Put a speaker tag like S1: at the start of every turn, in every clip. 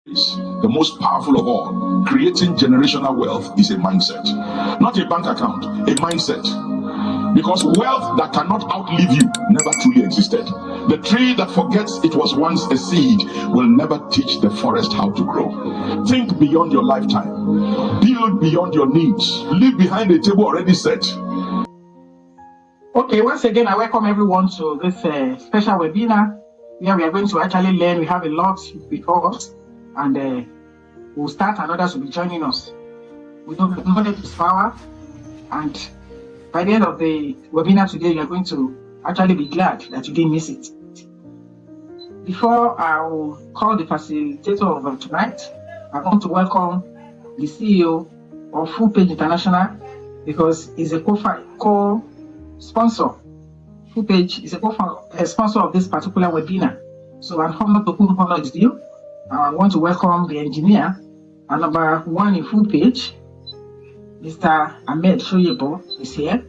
S1: The most powerful of all, creating generational wealth, is a mindset, not a bank account, a mindset. Because wealth that cannot outlive you never truly existed. The tree that forgets it was once a seed will never teach the forest how to grow. Think beyond your lifetime. Build beyond your needs. Leave behind a table already set.
S2: Okay, once again, I welcome everyone to this special webinar where we are going to actually learn. We have a lot before us, and we'll start, and others will be joining us. We know that knowledge is power, and by the end of the webinar today, you are going to actually be glad that you didn't miss it. Before I will call the facilitator of tonight, I want to welcome the CEO of Full Page International, because he's a co-sponsor. Full Page is a sponsor of this particular webinar. So I'm honored to whom honor is due. I want to welcome the engineer and number one in Full Page, Mr. Ahmed Shoyebo is here.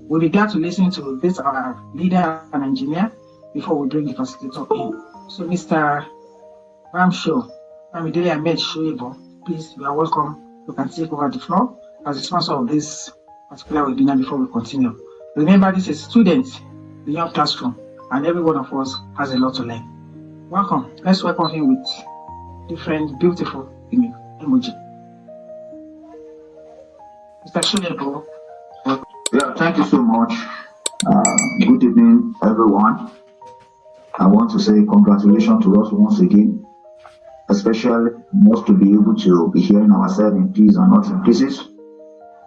S2: We'll be glad to listen to this, our leader and engineer, before we bring the facilitator in. So Mr. Ramsho, Ramidele Ahmed Shoyebo, please, you are welcome. You can take over the floor as a sponsor of this particular webinar before we continue. Remember, this is Students Beyond Classroom, and every one of us has a lot to learn. Welcome. Let's welcome him with different beautiful emoji. Mr. Shoyebo.
S3: Yeah, thank you so much. Good evening, everyone. I want to say congratulations to us once again, especially most to be able to be hearing ourselves in peace and not in pieces.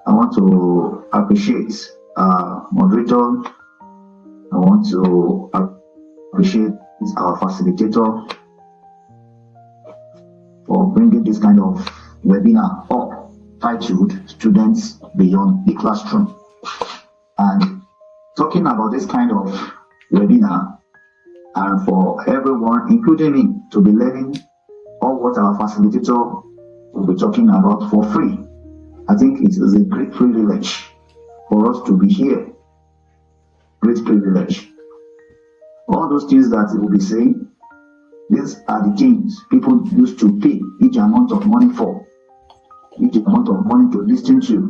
S3: I want to appreciate moderator. I want to appreciate our facilitator for bringing this kind of webinar up, titled Students Beyond the Classroom. And talking about this kind of webinar, and for everyone, including me, to be learning all what our facilitator will be talking about for free, I think it is a great privilege for us to be here. Great privilege. All those things that he will be saying, these are the things people used to pay each amount of money for, each amount of money to listen to,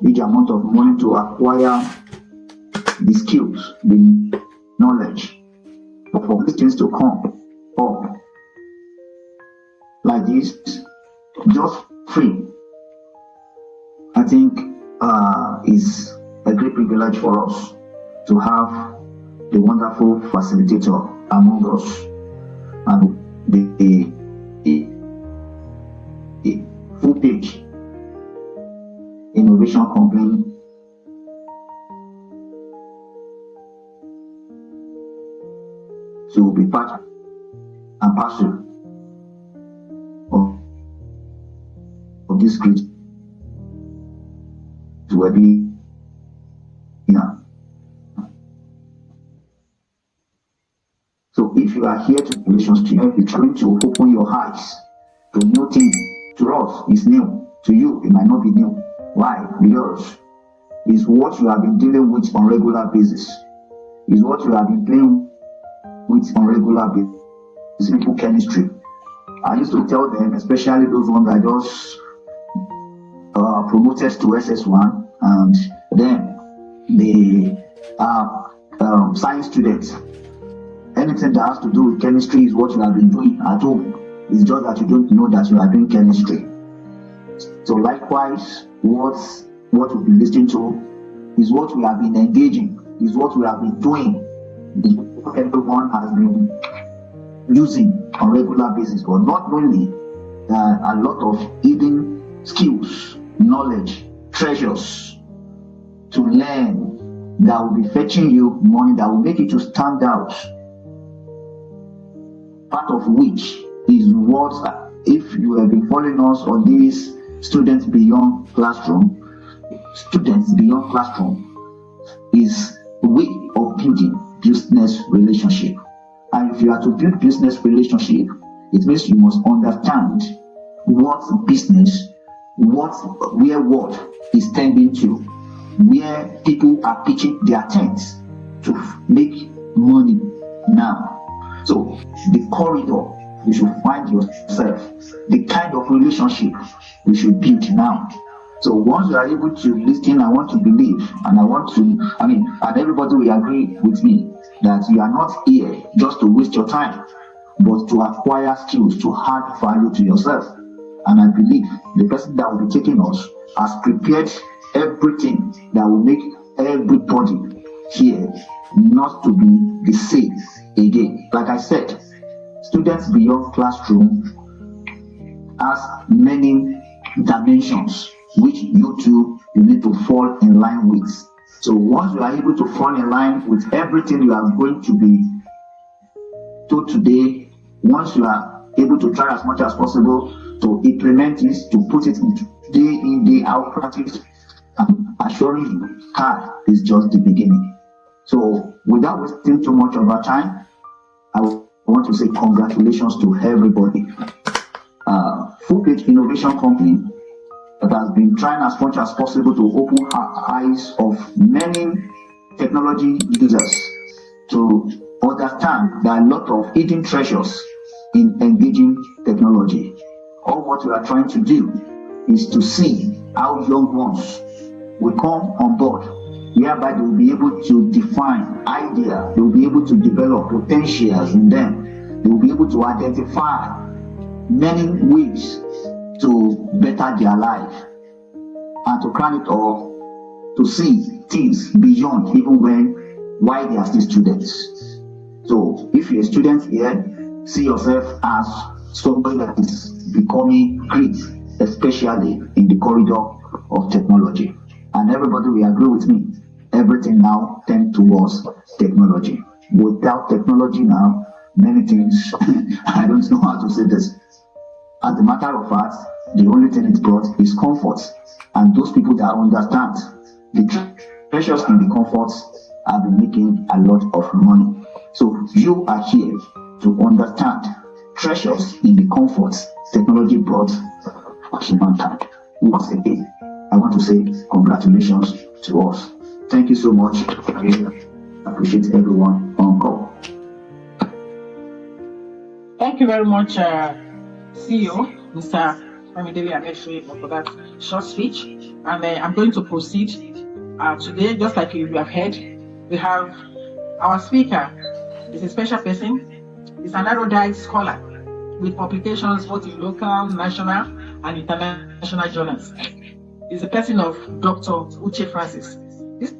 S3: each amount of money to acquire the skills, the knowledge, but for these things to come up like this, just free, I think is a great privilege for us to have the wonderful facilitator among us, and the Full Page Innovation Company to be part and parcel of this great webinar. So if you are here to relations to you, you're trying to open your eyes to new things. To us, it's new. To you, it might not be new. Why? Because it's what you have been dealing with on regular basis. It's what you have been playing with on regular basis. Simple chemistry. I used to tell them, especially those ones that just promoted to SS1, and then the science students. Anything that has to do with chemistry is what you have been doing at home. It's just that you don't know that you are doing chemistry. So likewise, what we've been listening to is what we have been engaging, is what we have been doing, is what everyone has been using on a regular basis, but not only a lot of hidden skills, knowledge, treasures to learn that will be fetching you money, that will make you to stand out. Part of which is what, if you have been following us on this Students Beyond Classroom is a way of building business relationship. And if you are to build business relationship, it means you must understand what business, where what is tending to, where people are pitching their tents to make money now. So the corridor you should find yourself, the kind of relationship you should build now. So once you are able to listen, I want to believe, and and everybody will agree with me that you are not here just to waste your time, but to acquire skills, to add value to yourself. And I believe the person that will be taking us has prepared everything that will make everybody here not to be the same again. Like I said, students beyond classroom has many dimensions which you need to fall in line with. So once you are able to fall in line with everything you are going to be taught today, once you are able to try as much as possible to implement it, to put it into day in, day out practice, I'm assuring you, CAD is just the beginning. So without wasting too much of our time, I want to say congratulations to everybody. Full-Page Innovation Company that has been trying as much as possible to open our eyes of many technology users to understand there are a lot of hidden treasures in engaging technology. All what we are trying to do is to see how young ones will come on board, whereby they will be able to define idea, they will be able to develop potentials in them, they will be able to identify many ways to better their life, and to crown it all, to see things beyond even while they are still students. So if you're a student here, see yourself as somebody that is becoming great, especially in the corridor of technology. And everybody will agree with me, everything now tends towards technology. Without technology now, many things, I don't know how to say this. As a matter of fact, the only thing it brought is comfort. And those people that understand the treasures in the comforts have been making a lot of money. So you are here to understand treasures in the comforts technology brought humankind. Once again, I want to say congratulations to us. Thank you so much. I really appreciate everyone on call.
S2: Thank you very much, CEO, Mr. Bamidele Adeshoye, for that short speech. And I'm going to proceed. Today, just like you have heard, we have our speaker. Is a special person. He's an erudite scholar with publications both in local, national, and international journals. He's a person of Dr. Uche Francis. This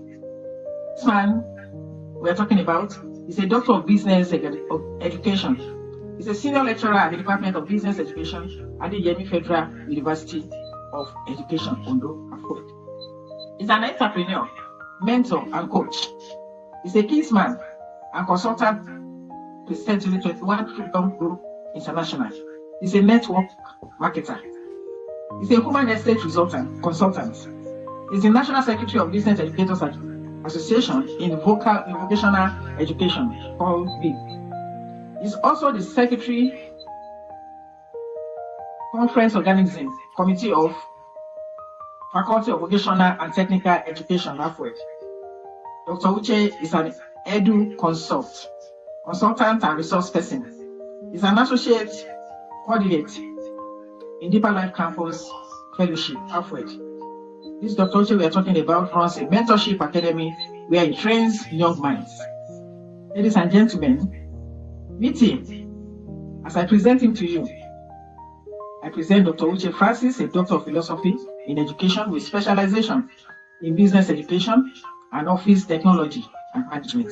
S2: man we're talking about is a doctor of business education. He's a senior lecturer at the Department of Business Education at the Yemi Federal University of Education, Ondo, Akure. He's an entrepreneur, mentor, and coach. He's a kinsman and consultant president to the 21 Freedom Group International. He's a network marketer. He's a human estate consultant. He's the National Secretary of Business Educators Association in Vocational Education, called BIG. He's also the Secretary Conference Organizing Committee of Faculty of Vocational and Technical Education, AFWED. Dr. Uche is an Edu consultant and resource person. He's an associate coordinate in Deeper Life Campus Fellowship, AFWED. This Dr. Uche we are talking about runs a mentorship academy where he trains young minds. Ladies and gentlemen, meet him. As I present him to you, I present Dr. Uche Francis, a doctor of philosophy in education with specialization in business education and office technology and management.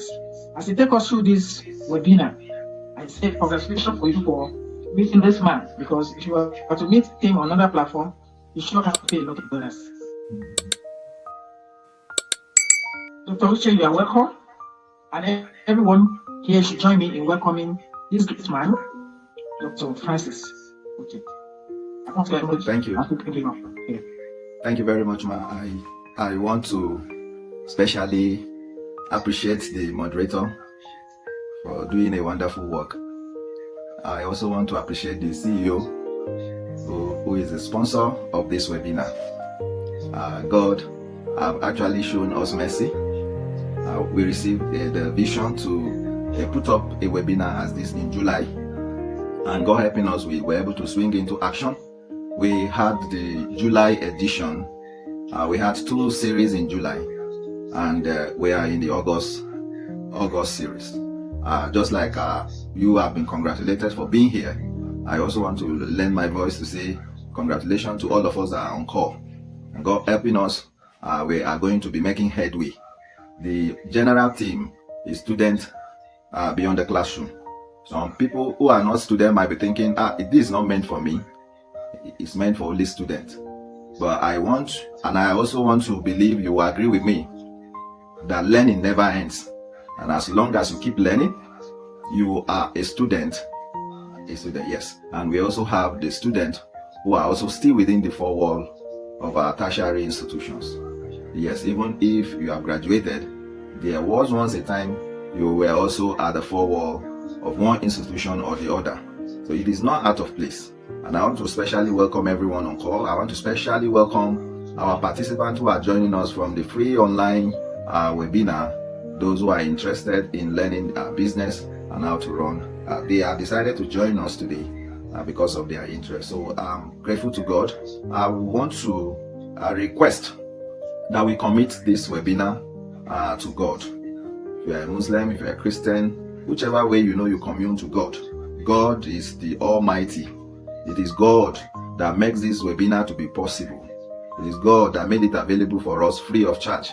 S2: As he takes us through this webinar, I say congratulations for you for meeting this man, because if you were to meet him on another platform, you sure have to pay a lot of dollars. Dr. Uche, you are welcome, and everyone here should join me in welcoming this great man, Dr. Francis. Okay.
S4: Thank you. Thank you very much, ma. I want to especially appreciate the moderator for doing a wonderful work. I also want to appreciate the CEO who is the sponsor of this webinar. God have actually shown us mercy. We received the vision to put up a webinar as this in July, And God helping us, we were able to swing into action. We had the July edition. We had 2 series in July, and we are in the August series. Just like you have been congratulated for being here, I also want to lend my voice to say congratulations to all of us that are on call. And God helping us, we are going to be making headway. The general theme is student beyond the classroom. Some people who are not students might be thinking, this is not meant for me. It's meant for only students. But I also want to believe you will agree with me that learning never ends. And as long as you keep learning, you are a student. Yes. And we also have the students who are also still within the 4 walls of our tertiary institutions. Yes, even if you have graduated, there was once a time you were also at the 4 walls of one institution or the other. So it is not out of place. And I want to especially welcome everyone on call. I want to especially welcome our participants who are joining us from the free online webinar. Those who are interested in learning business and how to run. They have decided to join us today because of their interest. So I'm grateful to God. I want to request that we commit this webinar to God. If you are a Muslim, if you are a Christian, whichever way you know you commune to God. God is the Almighty. It is God that makes this webinar to be possible. It is God that made it available for us free of charge.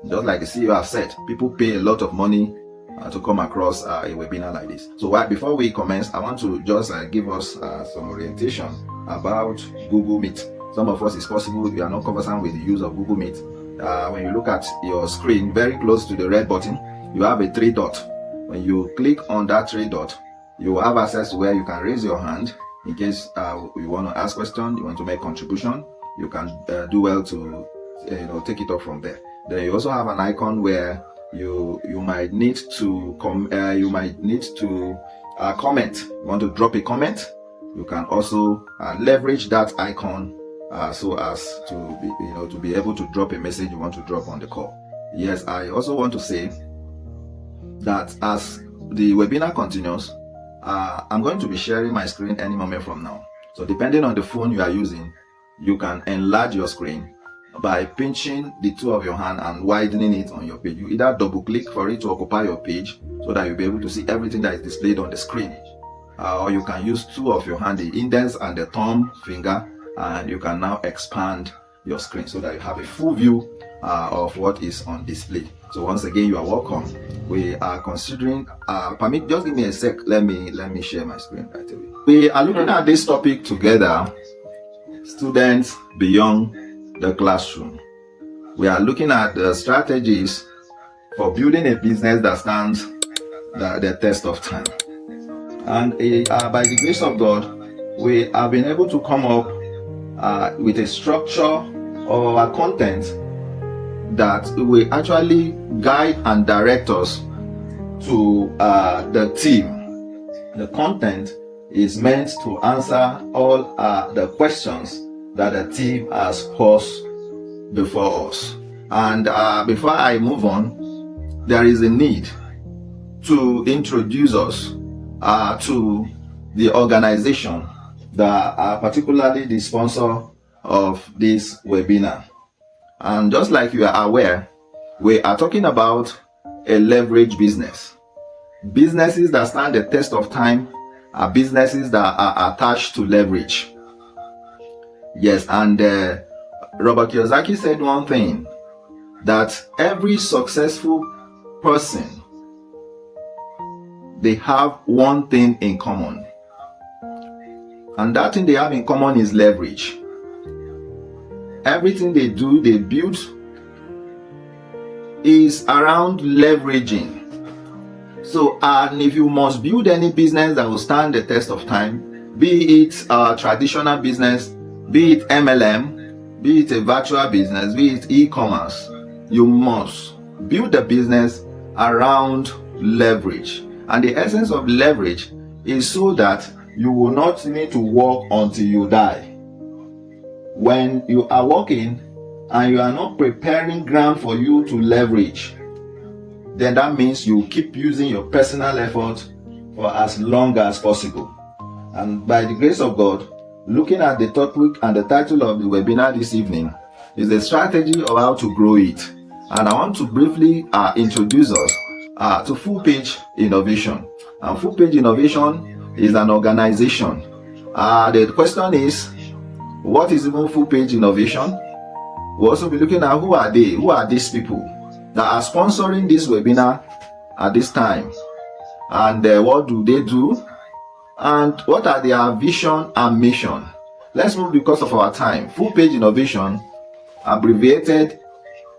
S4: Just like the CEO has said, people pay a lot of money to come across a webinar like this. So before we commence, I want to just give us some orientation about Google Meet. Some of us, it's possible you are not conversant with the use of Google Meet. When you look at your screen, very close to the red button, you have a 3 dot. When you click on that 3 dot, you will have access to where you can raise your hand in case you want to ask questions, you want to make contribution. You can do well to take it up from there. Then you also have an icon where you might need to comment. You want to drop a comment. You can also leverage that icon so as to be able to drop a message you want to drop on the call. Yes, I also want to say that as the webinar continues, I'm going to be sharing my screen any moment from now. So depending on the phone you are using, you can enlarge your screen by pinching the 2 of your hand and widening it on your page. You either double click for it to occupy your page so that you'll be able to see everything that is displayed on the screen. Or you can use 2 of your hand, the index and the thumb finger, and you can now expand your screen so that you have a full view of what is on display. So once again, you are welcome. We are considering, just give me a sec. Let me share my screen right away. We are looking at this topic together, students beyond the classroom. We are looking at the strategies for building a business that stands the test of time. And by the grace of God, we have been able to come up with a structure of our content that will actually guide and direct us to the theme. The content is meant to answer all the questions that the team has posed before us. And before I move on, there is a need to introduce us to the organization that are particularly the sponsor of this webinar. And just like you are aware, we are talking about a leverage business. Businesses that stand the test of time are businesses that are attached to leverage. Yes, and Robert Kiyosaki said one thing, that every successful person, they have one thing in common. And that thing they have in common is leverage. Everything they do, they build, is around leveraging. So, and if you must build any business that will stand the test of time, be it a traditional business, be it MLM, be it a virtual business, be it e-commerce, you must build a business around leverage. And the essence of leverage is so that you will not need to work until you die. When you are working and you are not preparing ground for you to leverage, then that means you keep using your personal effort for as long as possible. And by the grace of God, looking at the topic and the title of the webinar this evening is the strategy of how to grow it. And I want to briefly introduce us to Full Page Innovation. And Full Page Innovation is an organization. The question is, what is even Full Page Innovation? We'll also be looking at who are they? Who are these people that are sponsoring this webinar at this time? And what do they do? And what are their vision and mission? Let's move because of our time. Full Page Innovation, abbreviated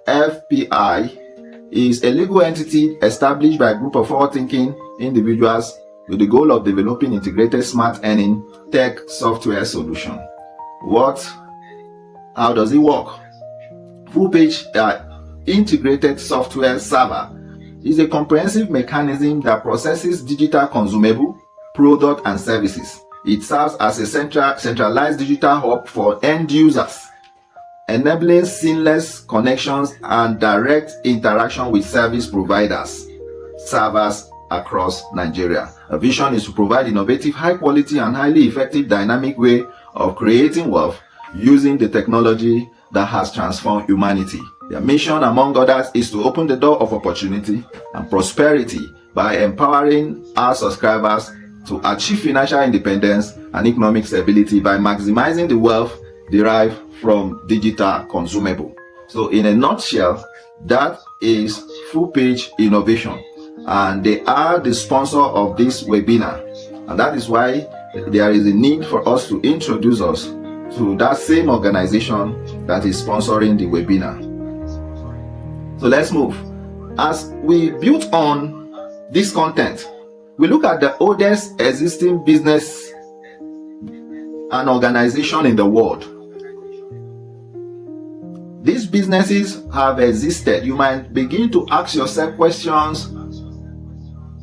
S4: FPI, is a legal entity established by a group of forward-thinking individuals with the goal of developing integrated smart earning tech software solution. How does it work? Full Page integrated software server is a comprehensive mechanism that processes digital consumable, product and services. It serves as a centralized digital hub for end users, enabling seamless connections and direct interaction with service providers, servers across Nigeria. A vision is to provide innovative, high quality and highly effective dynamic way of creating wealth using the technology that has transformed humanity. Their mission, among others, is to open the door of opportunity and prosperity by empowering our subscribers to achieve financial independence and economic stability by maximizing the wealth derived from digital consumable. So in a nutshell, that is Full Page Innovation, and they are the sponsor of this webinar, and that is why there is a need for us to introduce us to that same organization that is sponsoring the webinar. So let's move. As we build on this content, we look at the oldest existing business and organization in the world. These businesses have existed. You might begin to ask yourself questions.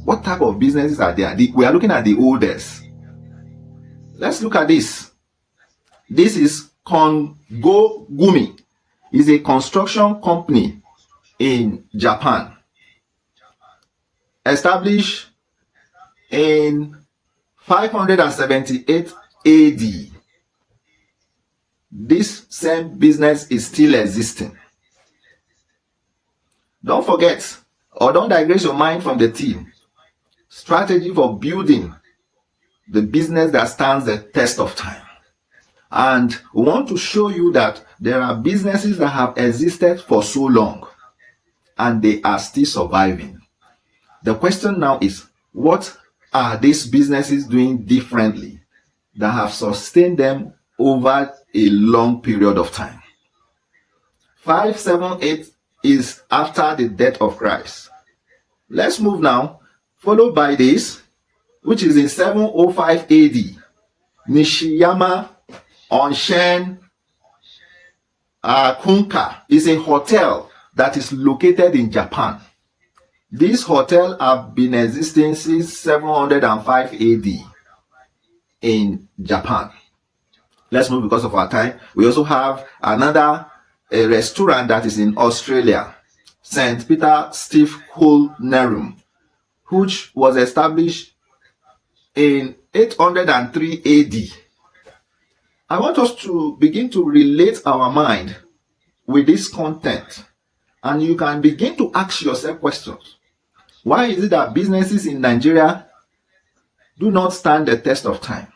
S4: What type of businesses are there? We are looking at the oldest. Let's look at this. This is Kongo Gumi. It's a construction company in Japan. Established in 578 AD. This same business is still existing. Don't forget, or don't digress your mind from the theme. Strategy for building the business that stands the test of time. And we want to show you that there are businesses that have existed for so long and they are still surviving. The question now is, what are these businesses doing differently that have sustained them over a long period of time? 578 is after the death of Christ. Let's move now, followed by this, which is in 705 AD. Nishiyama Onshen Kunka is a hotel that is located in Japan. This hotel have been existing since 705 AD in Japan. Let's move because of our time. We also have another restaurant that is in Australia, St. Peter Steve Culinarium, which was established in 803 AD. I want us to begin to relate our mind with this content, and you can begin to ask yourself questions. Why is it that businesses in Nigeria do not stand the test of time?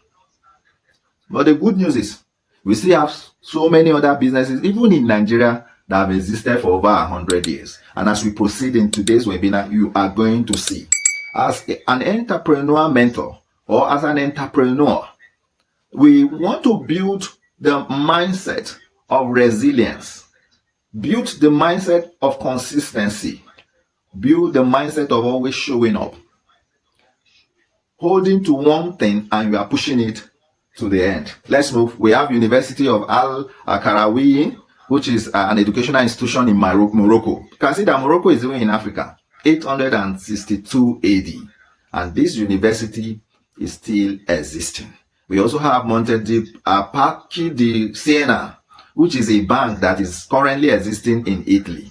S4: But the good news is, we still have so many other businesses, even in Nigeria, that have existed for over 100 years. And as we proceed in today's webinar, you are going to see, as an entrepreneur mentor or as an entrepreneur, we want to build the mindset of resilience, build the mindset of consistency, build the mindset of always showing up, holding to one thing, and you are pushing it to the end. Let's move. We have University of Al-Qarawiyyin, which is an educational institution in Morocco. You can see that Morocco is even in Africa, 862 AD. And this university is still existing. We also have Monte dei Paschi di Siena, which is a bank that is currently existing in Italy.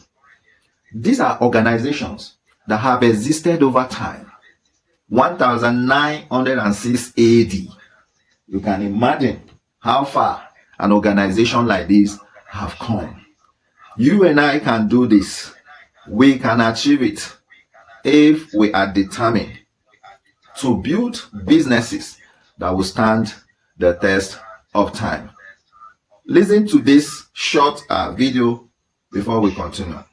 S4: These are organizations that have existed over time. 1906 AD. You can imagine how far an organization like this have come. You and I can do this. We can achieve it if we are determined to build businesses that will stand the test of time. Listen to this short video before we continue.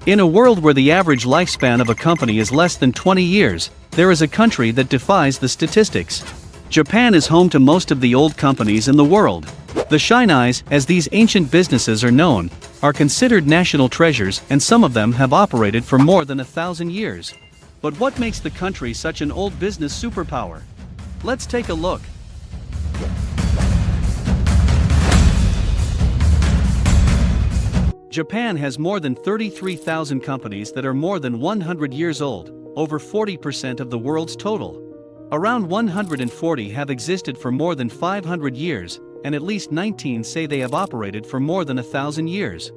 S5: In a world where the average lifespan of a company is less than 20 years, there is a country that defies the statistics. Japan is home to most of the old companies in the world. The Shinais, as these ancient businesses are known, are considered national treasures, and some of them have operated for more than 1,000 years. But what makes the country such an old business superpower? Let's take a look. Japan has more than 33,000 companies that are more than 100 years old, over 40% of the world's total. Around 140 have existed for more than 500 years, and at least 19 say they have operated for more than 1,000 years.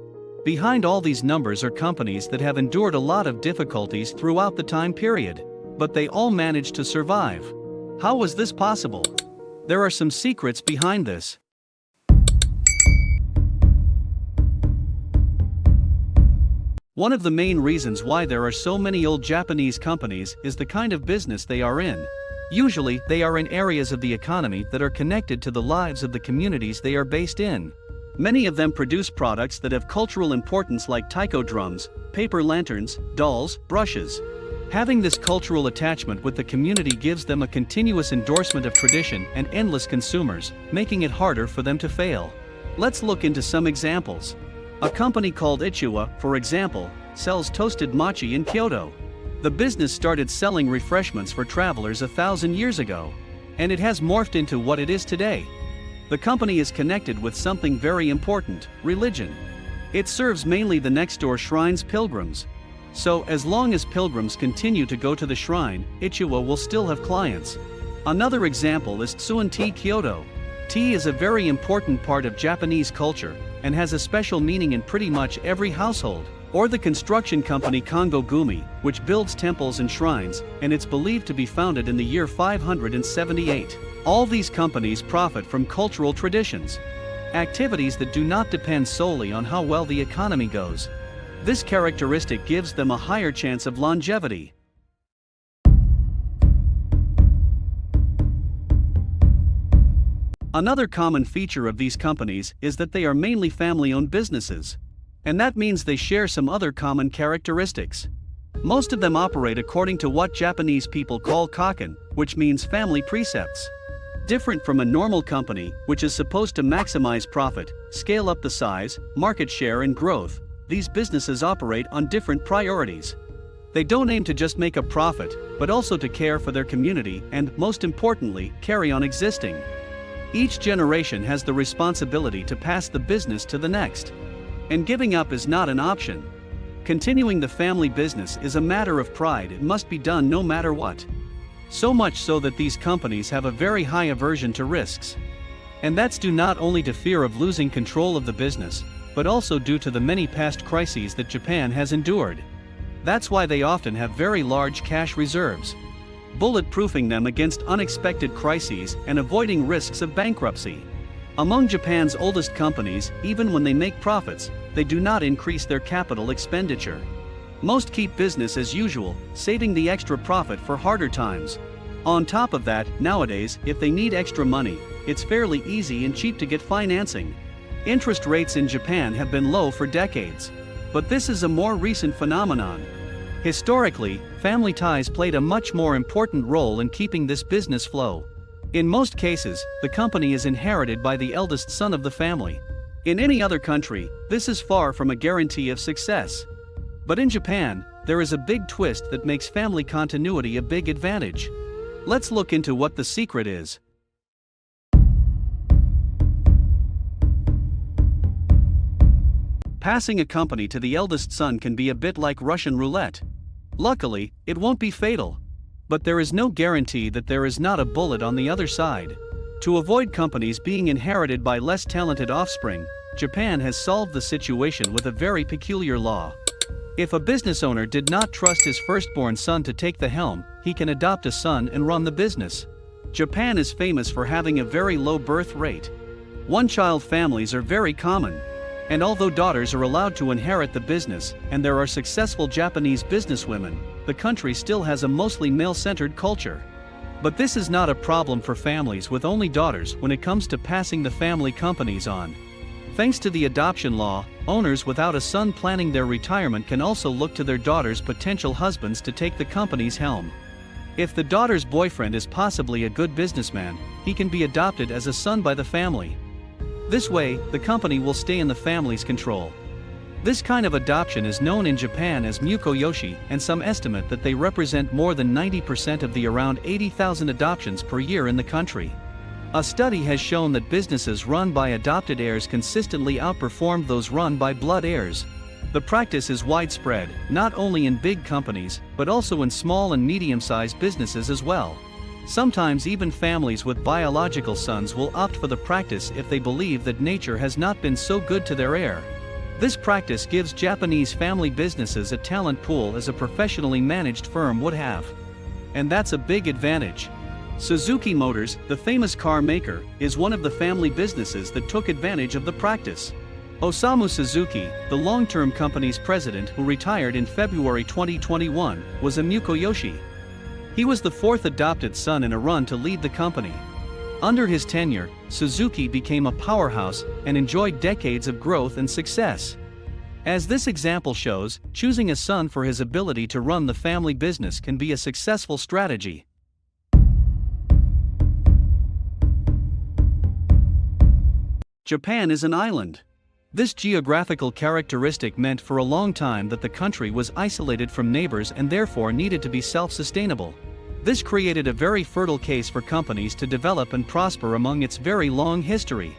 S5: Behind all these numbers are companies that have endured a lot of difficulties throughout the time period, but they all managed to survive. How was this possible? There are some secrets behind this. One of the main reasons why there are so many old Japanese companies is the kind of business they are in. Usually, they are in areas of the economy that are connected to the lives of the communities they are based in. Many of them produce products that have cultural importance like taiko drums, paper lanterns, dolls, brushes. Having this cultural attachment with the community gives them a continuous endorsement of tradition and endless consumers, making it harder for them to fail. Let's look into some examples. A company called Ichiwa, for example, sells toasted mochi in Kyoto. The business started selling refreshments for travelers 1,000 years ago, and it has morphed into what it is today. The company is connected with something very important: religion. It serves mainly the next-door shrine's pilgrims. So, as long as pilgrims continue to go to the shrine, Ichiwa will still have clients. Another example is Tsuan Tea Kyoto. Tea is a very important part of Japanese culture, and has a special meaning in pretty much every household. Or the construction company Kongo Gumi, which builds temples and shrines, and it's believed to be founded in the year 578. All these companies profit from cultural traditions, activities that do not depend solely on how well the economy goes. This characteristic gives them a higher chance of longevity. Another common feature of these companies is that they are mainly family-owned businesses. And that means they share some other common characteristics. Most of them operate according to what Japanese people call kaken, which means family precepts. Different from a normal company, which is supposed to maximize profit, scale up the size, market share and growth, these businesses operate on different priorities. They don't aim to just make a profit, but also to care for their community and, most importantly, carry on existing. Each generation has the responsibility to pass the business to the next. And giving up is not an option. Continuing the family business is a matter of pride. It must be done no matter what. So much so that these companies have a very high aversion to risks. And that's due not only to fear of losing control of the business, but also due to the many past crises that Japan has endured. That's why they often have very large cash reserves, bulletproofing them against unexpected crises and avoiding risks of bankruptcy. Among Japan's oldest companies, even when they make profits, they do not increase their capital expenditure. Most keep business as usual, saving the extra profit for harder times. On top of that, nowadays, if they need extra money, it's fairly easy and cheap to get financing. Interest rates in Japan have been low for decades. But this is a more recent phenomenon. Historically, family ties played a much more important role in keeping this business flow. In most cases, the company is inherited by the eldest son of the family. In any other country, this is far from a guarantee of success. But in Japan, there is a big twist that makes family continuity a big advantage. Let's look into what the secret is. Passing a company to the eldest son can be a bit like Russian roulette. Luckily, it won't be fatal. But there is no guarantee that there is not a bullet on the other side. To avoid companies being inherited by less talented offspring, Japan has solved the situation with a very peculiar law. If a business owner did not trust his firstborn son to take the helm, he can adopt a son and run the business. Japan is famous for having a very low birth rate. One-child families are very common. And although daughters are allowed to inherit the business, and there are successful Japanese businesswomen, the country still has a mostly male-centered culture. But this is not a problem for families with only daughters when it comes to passing the family companies on. Thanks to the adoption law, owners without a son planning their retirement can also look to their daughter's potential husbands to take the company's helm. If the daughter's boyfriend is possibly a good businessman, he can be adopted as a son by the family. This way, the company will stay in the family's control. This kind of adoption is known in Japan as mukoyoshi, and some estimate that they represent more than 90% of the around 80,000 adoptions per year in the country. A study has shown that businesses run by adopted heirs consistently outperform those run by blood heirs. The practice is widespread, not only in big companies, but also in small and medium-sized businesses as well. Sometimes even families with biological sons will opt for the practice if they believe that nature has not been so good to their heir. This practice gives Japanese family businesses a talent pool as a professionally managed firm would have. And that's a big advantage. Suzuki Motors, the famous car maker, is one of the family businesses that took advantage of the practice. Osamu Suzuki, the long-term company's president who retired in February 2021, was a mukoyoshi. He was the fourth adopted son in a run to lead the company. Under his tenure, Suzuki became a powerhouse and enjoyed decades of growth and success. As this example shows, choosing a son for his ability to run the family business can be a successful strategy. Japan is an island. This geographical characteristic meant for a long time that the country was isolated from neighbors and therefore needed to be self-sustainable. This created a very fertile case for companies to develop and prosper among its very long history.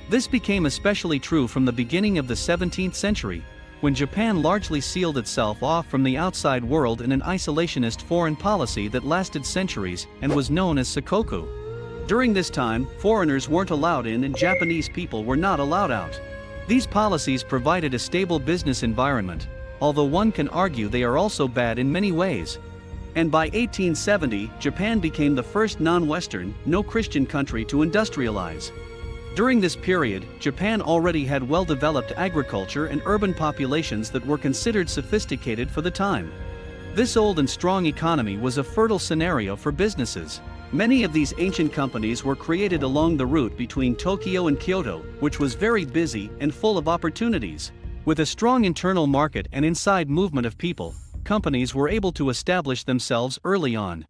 S5: This became especially true from the beginning of the 17th century, when Japan largely sealed itself off from the outside world in an isolationist foreign policy that lasted centuries and was known as Sakoku. During this time, foreigners weren't allowed in and Japanese people were not allowed out. These policies provided a stable business environment, although one can argue they are also bad in many ways. And by 1870, Japan became the first non-Western, no-Christian country to industrialize. During this period, Japan already had well-developed agriculture and urban populations that were considered sophisticated for the time. This old and strong economy was a fertile scenario for businesses. Many of these ancient companies were created along the route between Tokyo and Kyoto, which was very busy and full of opportunities. With a strong internal market and inside movement of people, companies were able to establish themselves early on.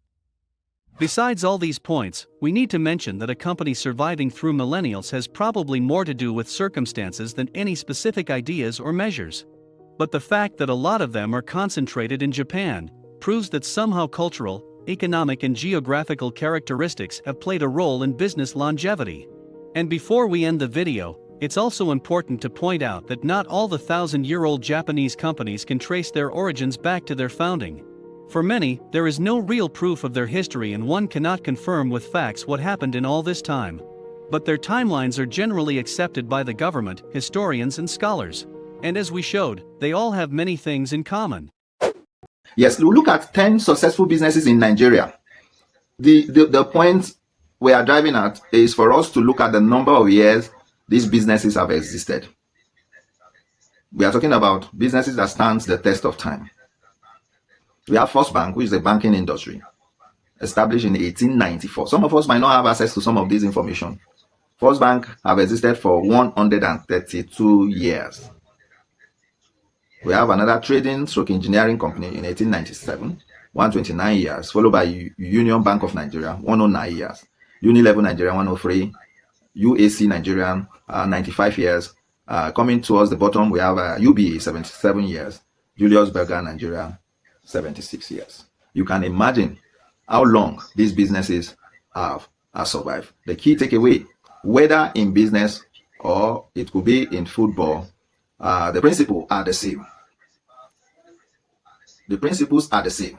S5: Besides all these points, we need to mention that a company surviving through millennials has probably more to do with circumstances than any specific ideas or measures. But the fact that a lot of them are concentrated in Japan proves that somehow cultural, economic and geographical characteristics have played a role in business longevity. And before we end the video, it's also important to point out that not all the 1,000-year-old Japanese companies can trace their origins back to their founding. For many, there is no real proof of their history and one cannot confirm with facts what happened in all this time. But their timelines are generally accepted by the government, historians and scholars. And as we showed, they all have many things in common.
S4: Yes, we look at 10 successful businesses in Nigeria. The point we are driving at is for us to look at the number of years these businesses have existed. We are talking about businesses that stands the test of time. We have First Bank, which is a banking industry, established in 1894. Some of us might not have access to some of this information. First Bank have existed for 132 years. We have another trading/engineering company in 1897, 129 years, followed by Union Bank of Nigeria, 109 years, Unilever Nigeria, 103, UAC Nigeria, 95 years. Coming towards the bottom, we have UBA, 77 years, Julius Berger Nigeria, 76 years. You can imagine how long these businesses have survived. The key takeaway, whether in business or it could be in football, the principles are the same. The principles are the same.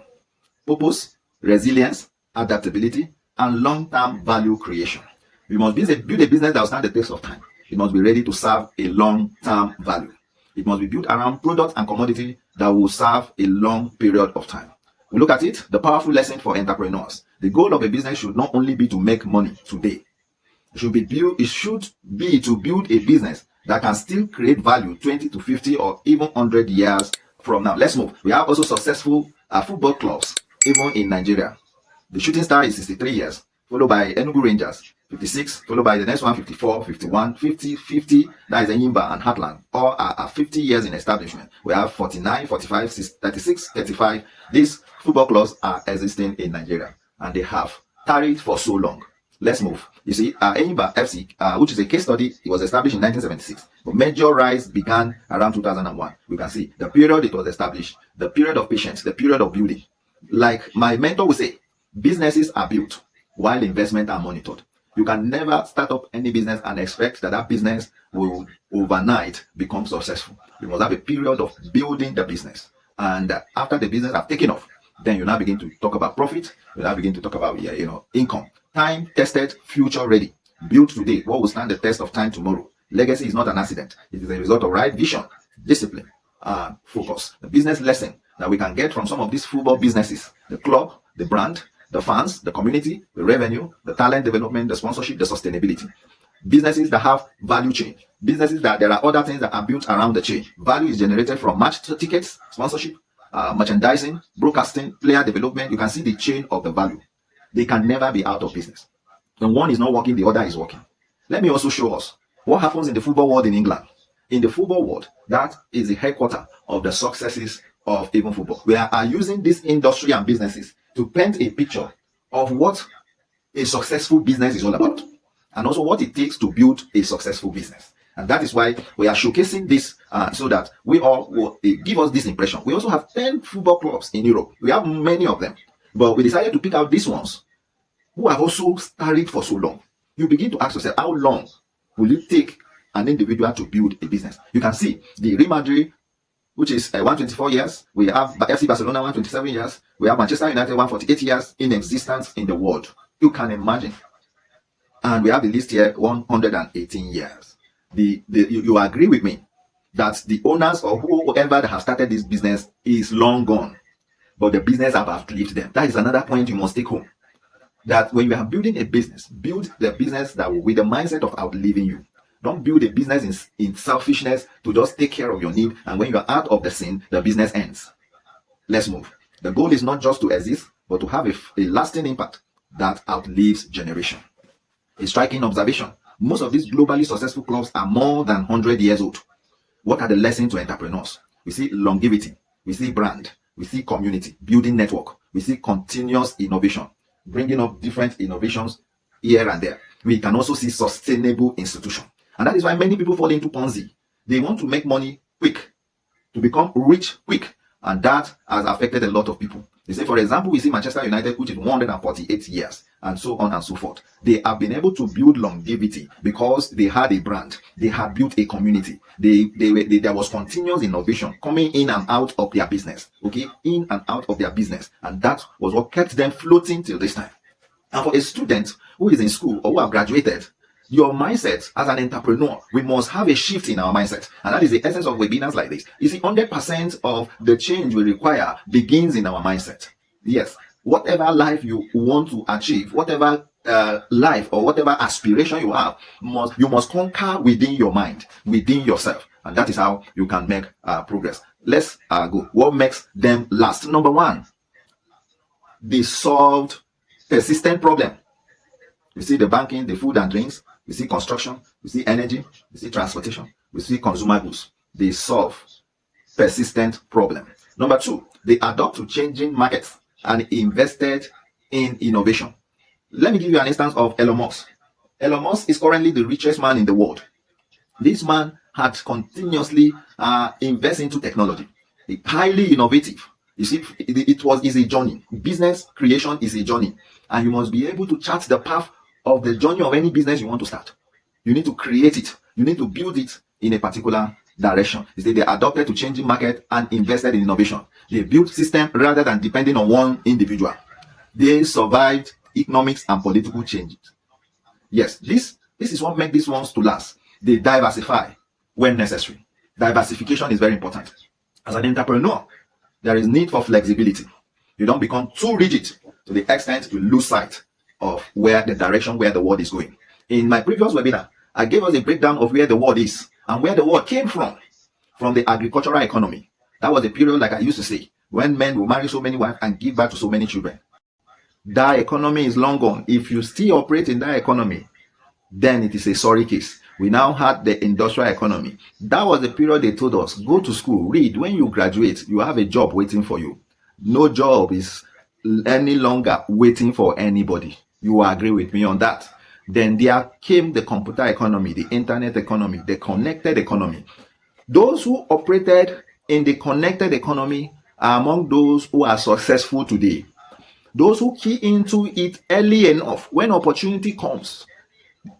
S4: Purpose, resilience, adaptability, and long-term value creation. We must build a business that will stand the test of time. It must be ready to serve a long-term value. It must be built around products and commodity that will serve a long period of time. We look at it, the powerful lesson for entrepreneurs. The goal of a business should not only be to make money today. It should be to build a business that can still create value 20 to 50 or even 100 years from now. Let's move. We have also successful football clubs, even in Nigeria. The Shooting Star is 63 years, followed by Enugu Rangers, 56, followed by the next one, 54, 51, 50, 50, that is Enyimba and Heartland, all are 50 years in establishment. We have 49, 45, 36, 35. These football clubs are existing in Nigeria, and they have tarried for so long. Let's move. You see, Enyimba FC, which is a case study, it was established in 1976. But major rise began around 2001. We can see the period it was established, the period of patience, the period of building. Like my mentor would say, businesses are built while investment are monitored. You can never start up any business and expect that that business will overnight become successful. You must have a period of building the business. And after the business have taken off, then you now begin to talk about profit. You now begin to talk about income. Time tested, future ready. Built today, what will stand the test of time tomorrow? Legacy is not an accident. It is a result of right vision, discipline, and focus. The business lesson that we can get from some of these football businesses, the club, the brand, the fans, the community, the revenue, the talent development, the sponsorship, the sustainability. Businesses that have value chain. Businesses that there are other things that are built around the chain. Value is generated from match tickets, sponsorship, merchandising, broadcasting, player development. You can see the chain of the value. They can never be out of business. When one is not working, the other is working. Let me also show us what happens in the football world in England. In the football world, that is the headquarters of the successes of even football. We are using this industry and businesses to paint a picture of what a successful business is all about, and also what it takes to build a successful business. And that is why we are showcasing this so that we all will give us this impression. We also have 10 football clubs in Europe. We have many of them, but we decided to pick out these ones who have also started for so long. You begin to ask yourself, how long will it take an individual to build a business? You can see the Real Madrid, which is 124 years. We have FC Barcelona, 127 years. We have Manchester United, 148 years in existence in the world. You can imagine. And we have the list here, 118 years. You agree with me that the owners or whoever that have started this business is long gone, but the business have outlived them. That is another point you must take home. That when you are building a business, build the business that will with the mindset of outliving you. Don't build a business in selfishness to just take care of your need, and when you are out of the scene, the business ends. Let's move. The goal is not just to exist, but to have a lasting impact that outlives generation. A striking observation. Most of these globally successful clubs are more than 100 years old. What are the lessons to entrepreneurs? We see longevity, we see brand, we see community, building network, we see continuous innovation, bringing up different innovations here and there. We can also see sustainable institution. And that is why many people fall into Ponzi. They want to make money quick, to become rich quick. And that has affected a lot of people. They say, for example, we see Manchester United, which is 148 years, and so on and so forth. They have been able to build longevity because they had a brand. They had built a community. There was continuous innovation coming in and out of their business. Okay, in and out of their business. And that was what kept them floating till this time. And for a student who is in school or who have graduated, your mindset as an entrepreneur, we must have a shift in our mindset. And that is the essence of webinars like this. You see, 100% of the change we require begins in our mindset. Yes, whatever life you want to achieve, whatever life or whatever aspiration you have, you must conquer within your mind, within yourself. And that is how you can make progress. Let's go. What makes them last? Number one, they solved persistent problem. You see the banking, the food and drinks, we see construction, we see energy, we see transportation, we see consumer goods. They solve persistent problem. Number two, they adapt to changing markets and invested in innovation. Let me give you an instance of Elon Musk. Elon Musk is currently the richest man in the world. This man had continuously invested into technology. It's highly innovative. You see, is a journey. Business creation is a journey. And you must be able to chart the path of the journey of any business you want to start. You need to create it. You need to build it in a particular direction. They adopted to changing market and invested in innovation. They built system rather than depending on one individual. They survived economics and political changes. Yes, this is what makes these ones to last. They diversify when necessary. Diversification is very important. As an entrepreneur, there is need for flexibility. You don't become too rigid to the extent you lose sight of where the direction where the world is going. In my previous webinar, I gave us a breakdown of where the world is and where the world came from the agricultural economy. That was a period, like I used to say, when men will marry so many wives and give birth to so many children. That economy is long gone. If you still operate in that economy, then it is a sorry case. We now had the industrial economy. That was the period they told us, go to school, read. When you graduate, you have a job waiting for you. No job is any longer waiting for anybody. You will agree with me on that. Then there came the computer economy, the internet economy, the connected economy. Those who operated in the connected economy are among those who are successful today. Those who key into it early enough, when opportunity comes,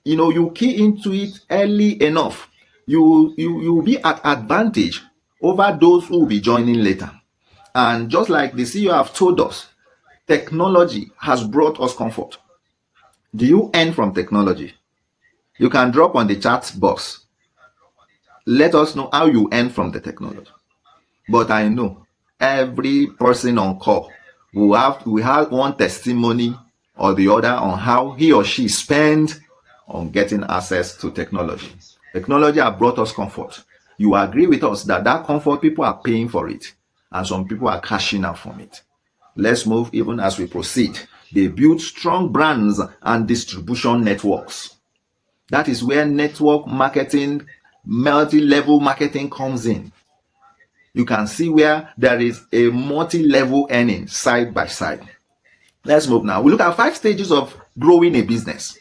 S4: you key into it early enough, you will be at advantage over those who will be joining later. And just like the CEO have told us, technology has brought us comfort. Do you earn from technology? You can drop on the chat box. Let us know how you earn from the technology. But I know every person on call will have one testimony or the other on how he or she spent on getting access to technology. Technology has brought us comfort. You agree with us that comfort, people are paying for it, and some people are cashing out from it. Let's move even as we proceed. They build strong brands and distribution networks. That is where network marketing, multi-level marketing comes in. You can see where there is a multi-level earning side by side. Let's move now. We look at 5 stages of growing a business.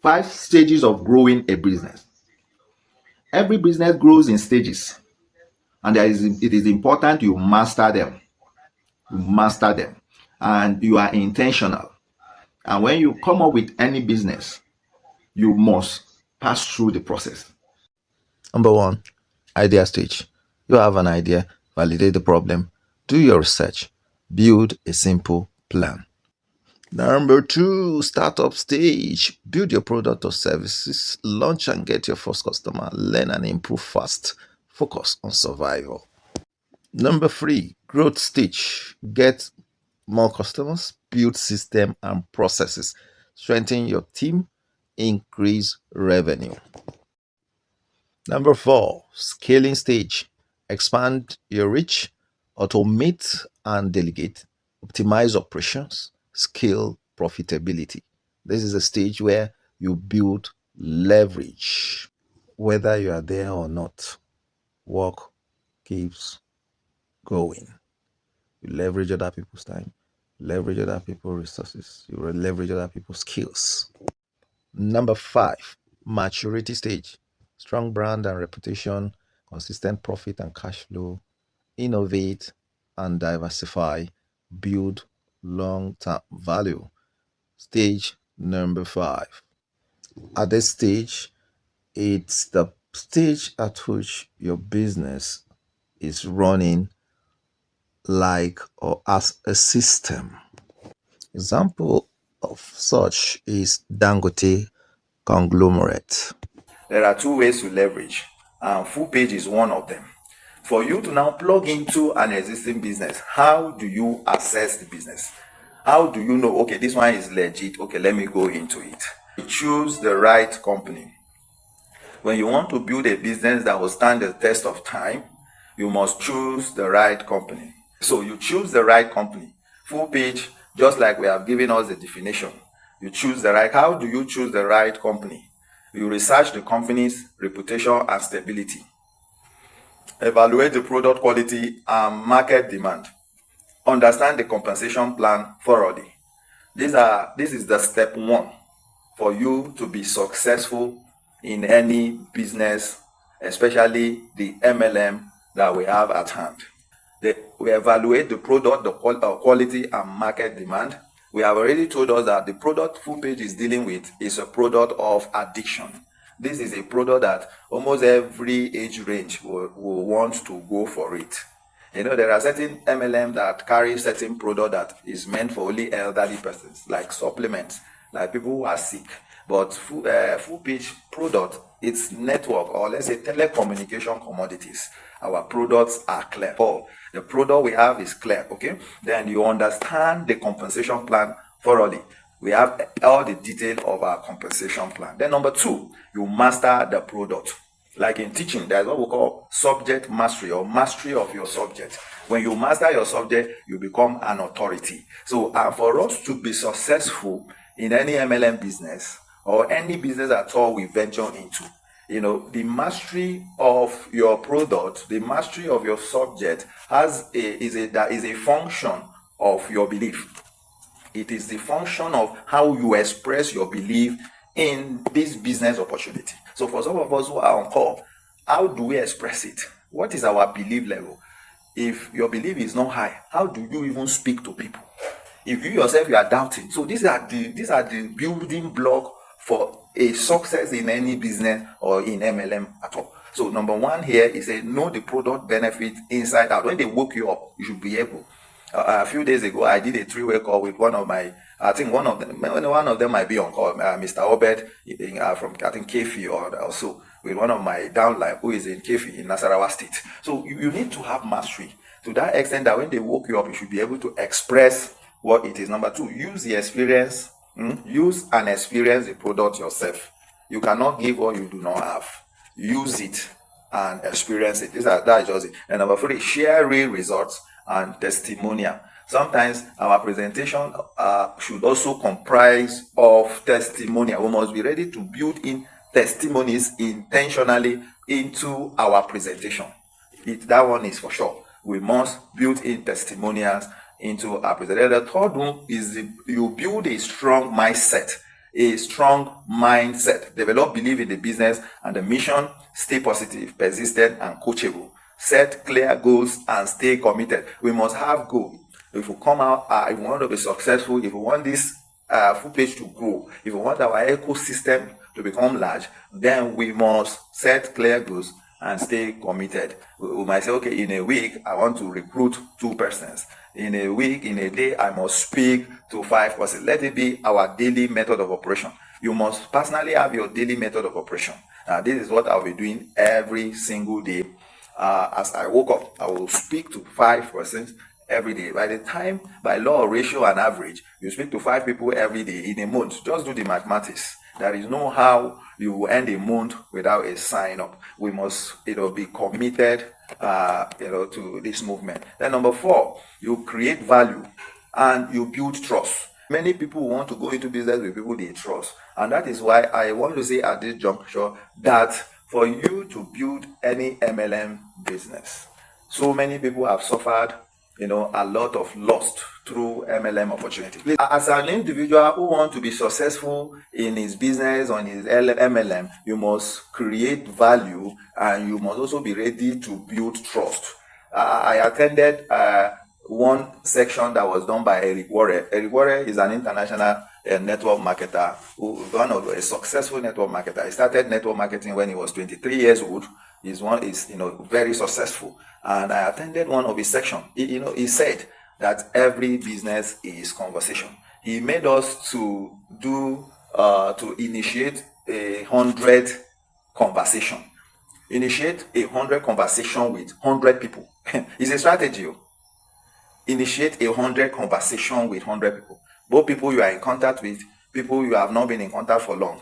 S4: 5 stages of growing a business. Every business grows in stages, and it is important you master them. You master them, and you are intentional. And when you come up with any business, you must pass through the process.
S6: Number 1, idea stage. You have an idea, validate the problem, do your research, build a simple plan. Number 2, startup stage. Build your product or services, launch and get your first customer, learn and improve fast, focus on survival. Number 3, growth stage. Get more customers, build system and processes, strengthen your team, increase revenue. Number 4, scaling stage. Expand your reach, automate and delegate, optimize operations, scale profitability. This is a stage where you build leverage. Whether you are there or not, work keeps going. You leverage other people's time, leverage other people's resources, you leverage other people's skills. Number 5, maturity stage. Strong brand and reputation, consistent profit and cash flow, innovate and diversify, build long-term value. Stage number 5. At this stage, it's the stage at which your business is running like or as a system. Example of such is Dangote conglomerate.
S4: There are 2 ways to leverage, and full page is one of them. For you to now plug into an existing business, how do you assess the business? How do you know, okay, this one is legit, okay, let me go into it? You choose the right company. When you want to build a business that will stand the test of time, you must choose the right company. So you choose the right company. Full page, just like we have given us the definition. You choose the right. How do you choose the right company? You research the company's reputation and stability. Evaluate the product quality and market demand. Understand the compensation plan thoroughly. This is the step 1 for you to be successful in any business, especially the MLM that we have at hand. We evaluate the product, the quality and market demand. We have already told us that the product full page is dealing with is a product of addiction. This is a product that almost every age range will want to go for it. There are certain MLM that carry certain product that is meant for only elderly persons, like supplements, like people who are sick. But full page product it's network, or let's say telecommunication commodities. Our products are clear. Paul, the product we have is clear, okay? Then you understand the compensation plan thoroughly. We have all the detail of our compensation plan. Then number 2, you master the product. Like in teaching, there's what we call subject mastery, or mastery of your subject. When you master your subject, you become an authority. So for us to be successful in any MLM business, or any business at all we venture into, the mastery of your product, the mastery of your subject is a function of your belief. It is the function of how you express your belief in this business opportunity. So for some of us who are on call, how do we express it? What is our belief level? If your belief is not high, how do you even speak to people? If you yourself, you are doubting. So these are the building block for a success in any business or in MLM at all. So number 1 here is know the product benefit inside out. When they woke you up, you should be able. A few days ago, I did a 3-way call with one of my, I think one of them might be on call, Mr. Obed from, I think, Kefi, or also with one of my downline who is in Kefi in Nasarawa State. So you need to have mastery to that extent that when they woke you up, you should be able to express what it is. Number 2, use the experience. Use and experience the product yourself. You cannot give what you do not have. Use it and experience it. That is just it. And number 3, share real results and testimonial. Sometimes our presentation should also comprise of testimonial. We must be ready to build in testimonies intentionally into our presentation. That one is for sure. We must build in testimonials into our presentation. The 3rd one is you build a strong mindset. Develop belief in the business and the mission. Stay positive, persistent, and coachable. Set clear goals and stay committed. We must have goals. If we come out, if we want to be successful, if we want this full page to grow, if we want our ecosystem to become large, then we must set clear goals and stay committed. We might say, okay, in a week, I want to recruit 2 persons. In a week, in a day, I must speak to 5 persons. Let it be our daily method of operation. You must personally have your daily method of operation. This is what I'll be doing every single day. As I woke up, I will speak to 5 persons every day. By the time, by law of ratio and average, you speak to 5 people every day in a month. Just do the mathematics. There is no how you will end a month without a sign up. We must, be committed, to this movement. Then number 4, you create value and you build trust. Many people want to go into business with people they trust. And that is why I want to say at this juncture that for you to build any MLM business, so many people have suffered, a lot of loss through MLM opportunities. As an individual who wants to be successful in his business or in his MLM, you must create value and you must also be ready to build trust. I attended one section that was done by Eric Warren. Eric Warren is an international network marketer, a successful network marketer. He started network marketing when he was 23 years old. He's very successful. And I attended one of his sections. He said that every business is conversation. He made us to initiate 100 conversation. Initiate 100 conversation with 100 people. It's a strategy. Initiate 100 conversation with 100 people. Both people you are in contact with, people you have not been in contact for long.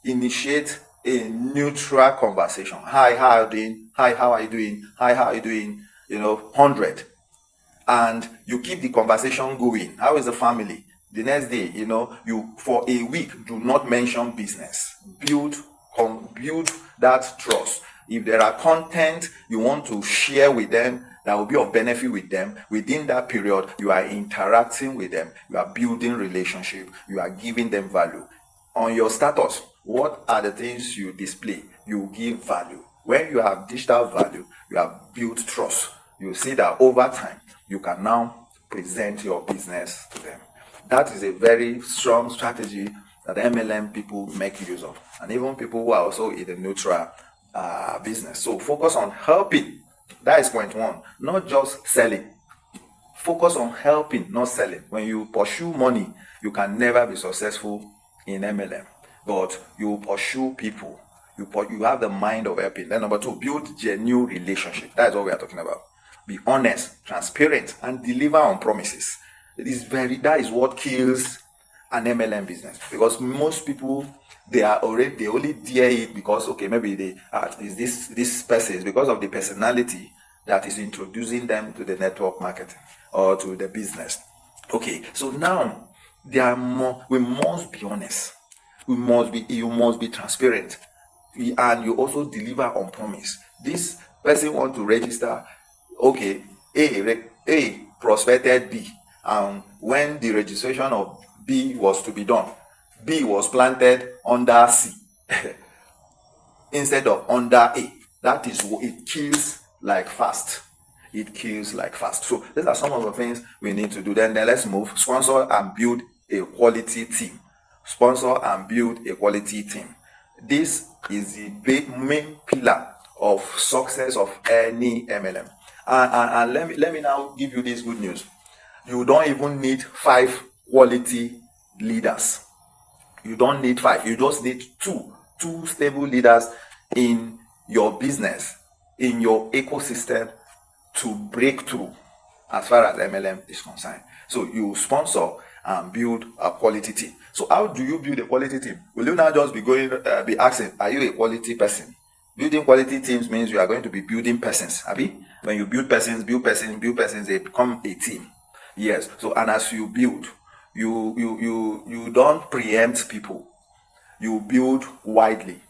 S4: Initiate a neutral conversation. Hi, how are you doing? Hi, how are you doing? Hi, how are you doing? 100. And you keep the conversation going. How is the family? The next day, you for a week do not mention business. Build that trust. If there are content you want to share with them that will be of benefit with them, within that period, you are interacting with them. You are building relationship. You are giving them value. On your status, what are the things you display? You give value. When you have digital value, you have built trust. You see that over time, you can now present your business to them. That is a very strong strategy that MLM people make use of. And even people who are also in the neutral business. So focus on helping. That is point 1. Not just selling. Focus on helping, not selling. When you pursue money, you can never be successful in MLM. But you pursue people. You have the mind of helping. Then number 2, build genuine relationship. That's what we are talking about. Be honest, transparent, and deliver on promises. That is what kills an MLM business, because most people, they only dare it because, okay, maybe this person is because of the personality that is introducing them to the network marketing or to the business. Okay, so now we must be honest. You must be transparent, and you also deliver on promise. This person want to register, okay, A prospected B, and when the registration of B was to be done, B was planted under C instead of under A. That is what it kills like fast. It kills like fast. So these are some of the things we need to do. Then let's move. Sponsor and build a quality team. Sponsor and build a quality team. This is the main pillar of success of any MLM. And let me now give you this good news. You don't even need 5 quality leaders. You don't need 5. You just need 2 stable leaders in your business, in your ecosystem, to break through as far as MLM is concerned. So you sponsor and build a quality team. So how do you build a quality team? Will you now just be be asking, are you a quality person? Building quality teams means you are going to be building persons. Abi? When you build persons, they become a team. Yes. So, and as you build, you don't preempt people. You build widely.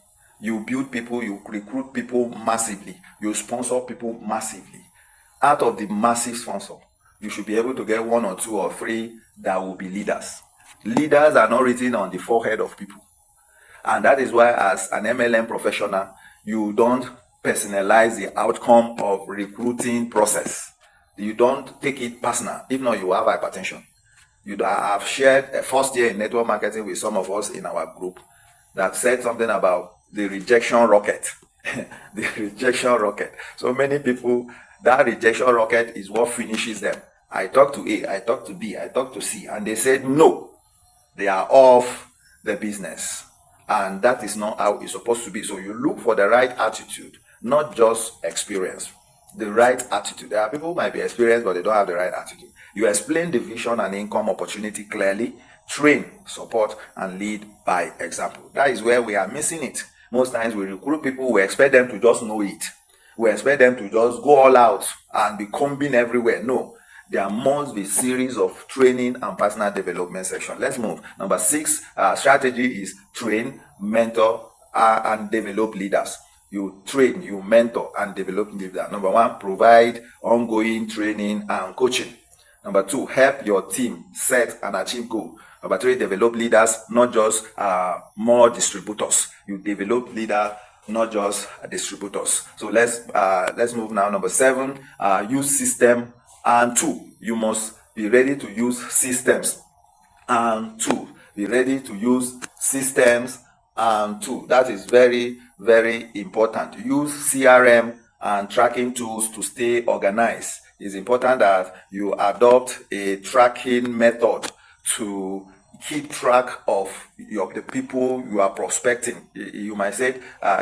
S4: You build people, you recruit people massively. You sponsor people massively. Out of the massive sponsor, you should be able to get 1 or 2 or 3 that will be leaders. Leaders are not written on the forehead of people. And that is why, as an MLM professional, you don't personalize the outcome of recruiting process. You don't take it personal. If not, you have hypertension. I have shared a first year in network marketing with some of us in our group that said something about the rejection rocket. The rejection rocket. So many people, that rejection rocket is what finishes them. I talked to A, I talked to B, I talked to C, and they said no. They are off the business. And that is not how it's supposed to be. So you look for the right attitude, not just experience. The right attitude. There are people who might be experienced, but they don't have the right attitude. You explain the vision and income opportunity clearly, train, support, and lead by example. That is where we are missing it. Most times we recruit people, we expect them to just know it. We expect them to just go all out and be combing everywhere. No, there must be a series of training and personal development section. Let's move. Number 6, strategy is train, mentor, and develop leaders. You train, you mentor, and develop leaders. Number 1, provide ongoing training and coaching. Number 2, help your team set and achieve goals. Number 3, develop leaders, not just more distributors. You develop leaders, not just distributors. So let's move now. Number 7, use system and tool. You must be ready to use systems and tool. Be ready to use systems and tool. That is very, very important. Use CRM and tracking tools to stay organized. It's important that you adopt a tracking method to keep track of the people you are prospecting. You might say,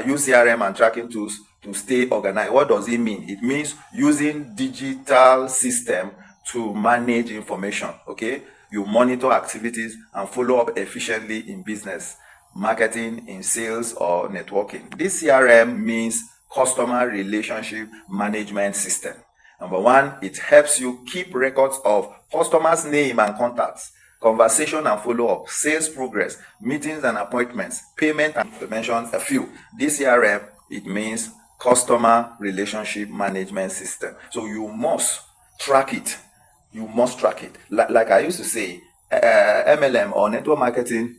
S4: use CRM and tracking tools to stay organized. What does it mean? It means using digital system to manage information. Okay, you monitor activities and follow up efficiently in business, marketing, in sales, or networking. This CRM means customer relationship management system. Number 1, it helps you keep records of customers' name and contacts, conversation and follow-up, sales progress, meetings and appointments, payment, and to mention a few. This CRM, it means customer relationship management system. So you must track it. You must track it. Like I used to say, MLM or network marketing,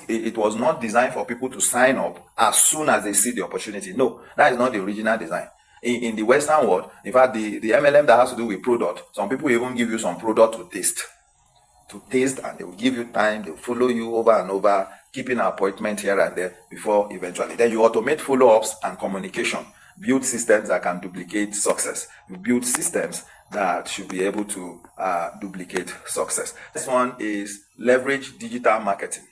S4: it was not designed for people to sign up as soon as they see the opportunity. No, that is not the original design. In the Western world, in fact, the MLM that has to do with product, some people even give you some product to taste, and they will give you time, they will follow you over and over, keeping an appointment here and there before eventually. Then you automate follow-ups and communication, build systems that can duplicate success. You build systems that should be able to duplicate success. This one is leverage digital marketing.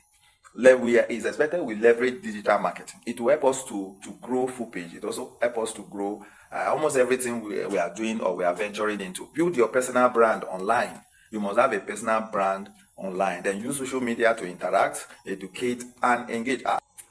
S4: it's expected we leverage digital marketing. It will help us to grow full page. It also help us to grow almost everything we are doing or we are venturing into. Build your personal brand online. You must have a personal brand online. Then use social media to interact, educate, and engage.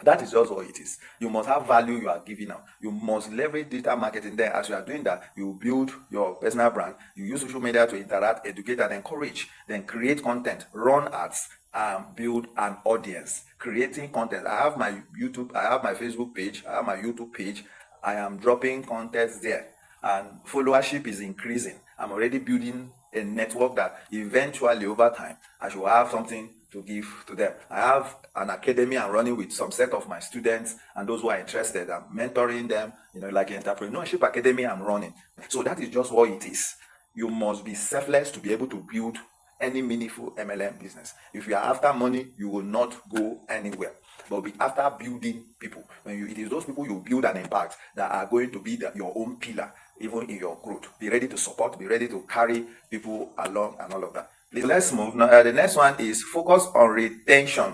S4: That is just what it is. You must have value you are giving out. You must leverage digital marketing. Then as you are doing that, you build your personal brand. You use social media to interact, educate, and encourage. Then create content, run ads, and build an audience. Creating content. I have my YouTube, I have my Facebook page, I have my YouTube page. I am dropping content there. And followership is increasing. I'm already building a network that eventually over time, I should have something to give to them. I have an academy I'm running with some set of my students and those who are interested. I'm mentoring them, like entrepreneurship academy I'm running. So that is just what it is. You must be selfless to be able to build any meaningful MLM business. If you are after money, you will not go anywhere. But be after building people. It is those people you build and impact that are going to be your own pillar, even in your growth. Be ready to support, be ready to carry people along and all of that. Please, let's move. Now, the next one is focus on retention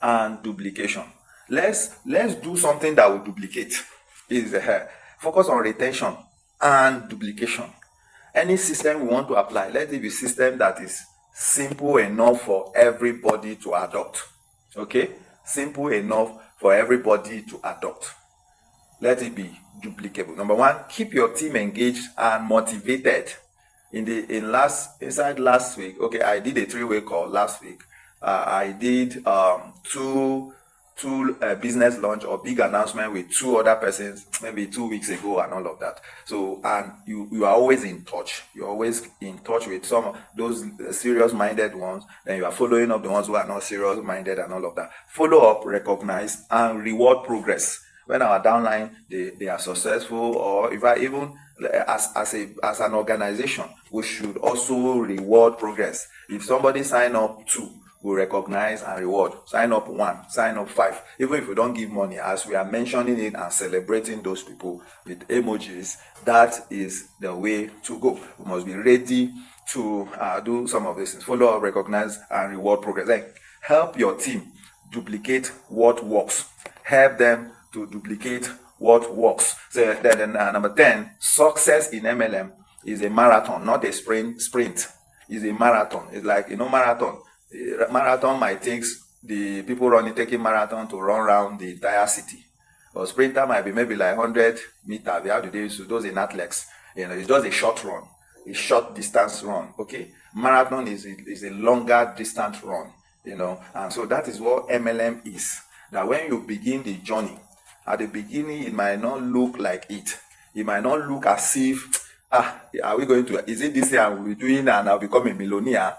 S4: and duplication. Let's do something that will duplicate. Focus on retention and duplication. Any system we want to apply, let it be a system that is simple enough for everybody to adopt. Okay? Simple enough for everybody to adopt. Let it be duplicable. Number one, keep your team engaged and motivated. Inside last week, okay, I did a 3-way call last week. I did two business launch or big announcement with 2 other persons maybe 2 weeks ago and all of that. So, and you are always in touch. You're always in touch with some of those serious-minded ones. Then you are following up the ones who are not serious-minded and all of that. Follow up, recognize, and reward progress. When our downline they are successful, or if I even as an organization, we should also reward progress. If somebody sign up 2, we recognize and reward. Sign up 1, sign up 5. Even if we don't give money, as we are mentioning it and celebrating those people with emojis, that is the way to go. We must be ready to do some of these things. Follow up, recognize, and reward progress. Then help your team duplicate what works. Help them to duplicate what works. So then number 10, success in MLM is a marathon, not a sprint. It's a marathon. It's like, marathon. Marathon might take the people taking marathon to run around the entire city. Or sprinter might be maybe like 100 meters. They have to do those in athletics. It's just a short run, a short distance run. Okay, marathon is a longer distance run. And so that is what MLM is. That when you begin the journey, at the beginning it might not look like it. It might not look as if are we going to? Is it this year we'll be doing and I'll become a millionaire?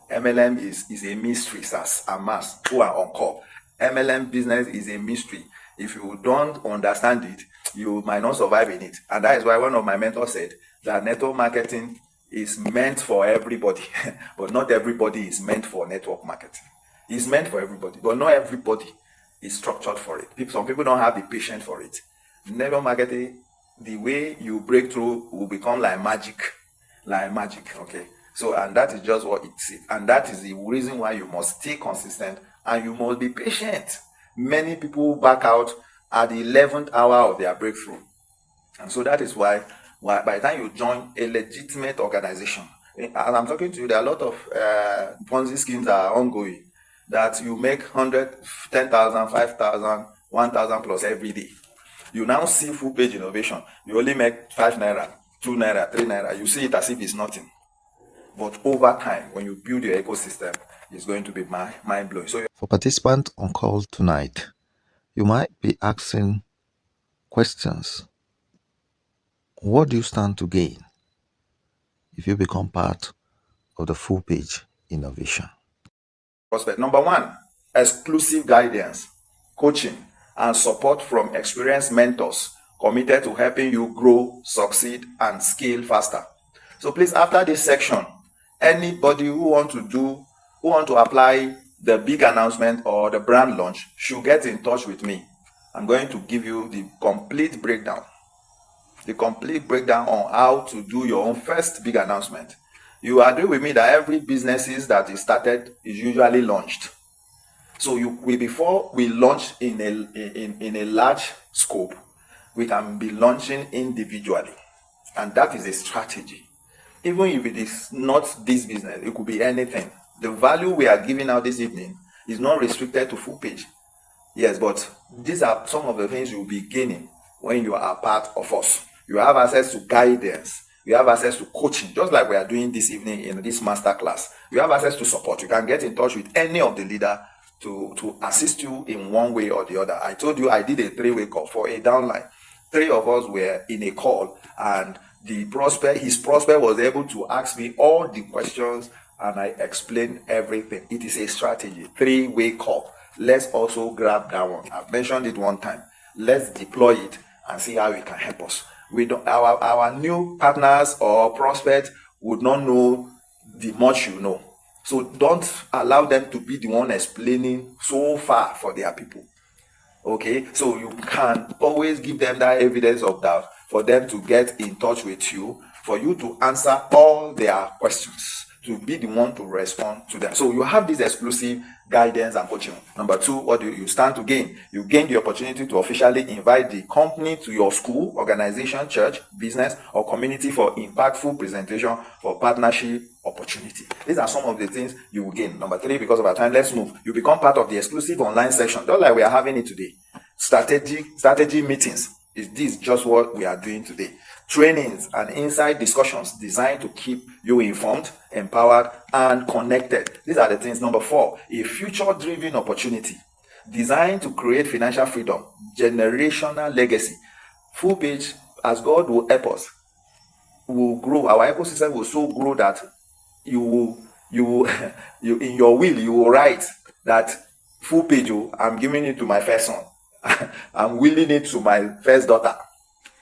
S4: MLM is a mystery, as a mass who are on call. MLM business is a mystery. If you don't understand it, you might not survive in it. And that is why one of my mentors said that network marketing is meant for everybody, but not everybody is meant for network marketing. It's meant for everybody, but not everybody is structured for it. Some people don't have the patience for it. Network marketing, the way you break through will become like magic, okay? So, and that is just what it is. And that is the reason why you must stay consistent and you must be patient. Many people back out at the 11th hour of their breakthrough. And so that is why by the time you join a legitimate organization, and I'm talking to you, there are a lot of Ponzi schemes that are ongoing, that you make 100, 10,000, 5,000, 1,000 plus every day. You now see full page innovation. You only make 5 naira, 2 naira, 3 naira. You see it as if it's nothing. But over time, when you build your ecosystem, it's going to be mind-blowing. So,
S6: for participants on call tonight, you might be asking questions. What do you stand to gain if you become part of the full page innovation?
S4: Prospect. Number 1, exclusive guidance, coaching, and support from experienced mentors committed to helping you grow, succeed, and scale faster. So please, after this section, anybody who want to apply the big announcement or the brand launch should get in touch with me. I'm going to give you the complete breakdown on how to do your own first big announcement. You agree with me that every business that is started is usually launched. So before we launch in a large scope, we can be launching individually, and that is a strategy. Even if it is not this business, it could be anything. The value we are giving out this evening is not restricted to full page. Yes, but these are some of the things you'll be gaining when you are part of us. You have access to guidance. You have access to coaching, just like we are doing this evening in this master class. You have access to support. You can get in touch with any of the leader to assist you in one way or the other. I told you I did a 3-way call for a downline. 3 of us were in a call, and his prospect was able to ask me all the questions, and I explained everything. It is a strategy, 3-way call. Let's also grab that one. I've mentioned it one time. Let's deploy it and see how it can help us. Our new partners or prospects would not know the much you know. So don't allow them to be the one explaining so far for their people. Okay, so you can always give them that evidence of doubt for them to get in touch with you, for you to answer all their questions, to be the one to respond to them. So you have this exclusive guidance and coaching. Number 2, what do you stand to gain? You gain the opportunity to officially invite the company to your school, organization, church, business, or community for impactful presentation for partnership opportunity. These are some of the things you will gain. Number 3, because of our time, let's move. You become part of the exclusive online session, just like we are having it today. Strategy meetings. Is this just what we are doing today? Trainings and inside discussions designed to keep you informed, empowered, and connected. These are the things. Number 4, a future-driven opportunity designed to create financial freedom, generational legacy. Full page, as God will help us, will grow. Our ecosystem will so grow that you in your will, you will write that full page, I'm giving it to my first son. I'm willing it to my first daughter.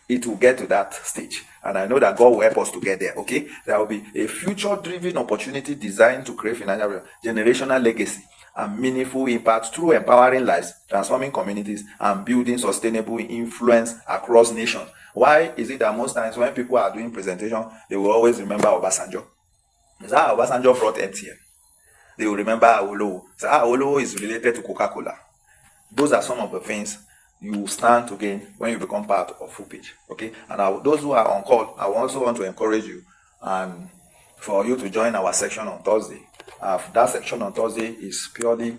S4: It will get to that stage, and I know that God will help us to get there. Okay, there will be a future-driven opportunity designed to create financial generational legacy and meaningful impact through empowering lives, transforming communities, and building sustainable influence across nations. Why is it that most times when people are doing presentation, they will always remember Obasanjo? Is that Obasanjo brought MTN? They will remember Awolowo. So Awolowo is related to Coca-Cola. Those are some of the things you stand to gain when you become part of Full Page. Okay, and those who are on call, I also want to encourage you and for you to join our section on Thursday. That section on Thursday is purely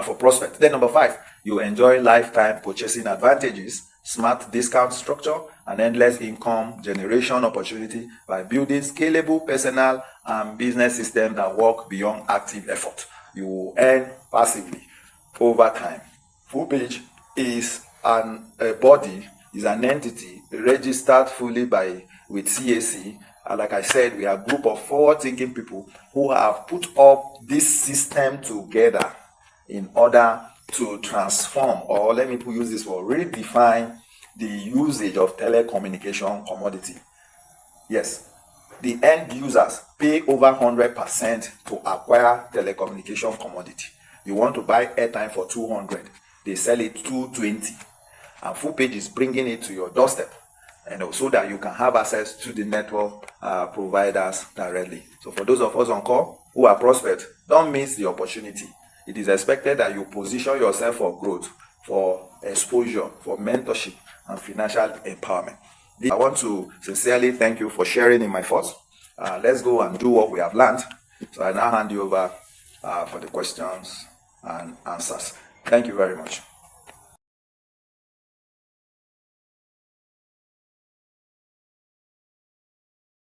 S4: for prospects. Then number 5, you enjoy lifetime purchasing advantages, smart discount structure, and endless income generation opportunity by building scalable personal and business systems that work beyond active effort. You will earn passively over time. Full Page is an entity registered fully with CAC. And like I said, we are a group of forward-thinking people who have put up this system together in order to transform, or let me use this word, redefine the usage of telecommunication commodity. Yes, the end users pay over 100% to acquire telecommunication commodity. You want to buy airtime for 200, they sell it 220, and Full Page is bringing it to your doorstep, and also that you can have access to the network providers directly. So for those of us on call who are prospects, don't miss the opportunity. It is expected that you position yourself for growth, for exposure, for mentorship, and financial empowerment. I want to sincerely thank you for sharing in my thoughts. Let's go and do what we have learned. So I now hand you over for the questions and answers. Thank you very much.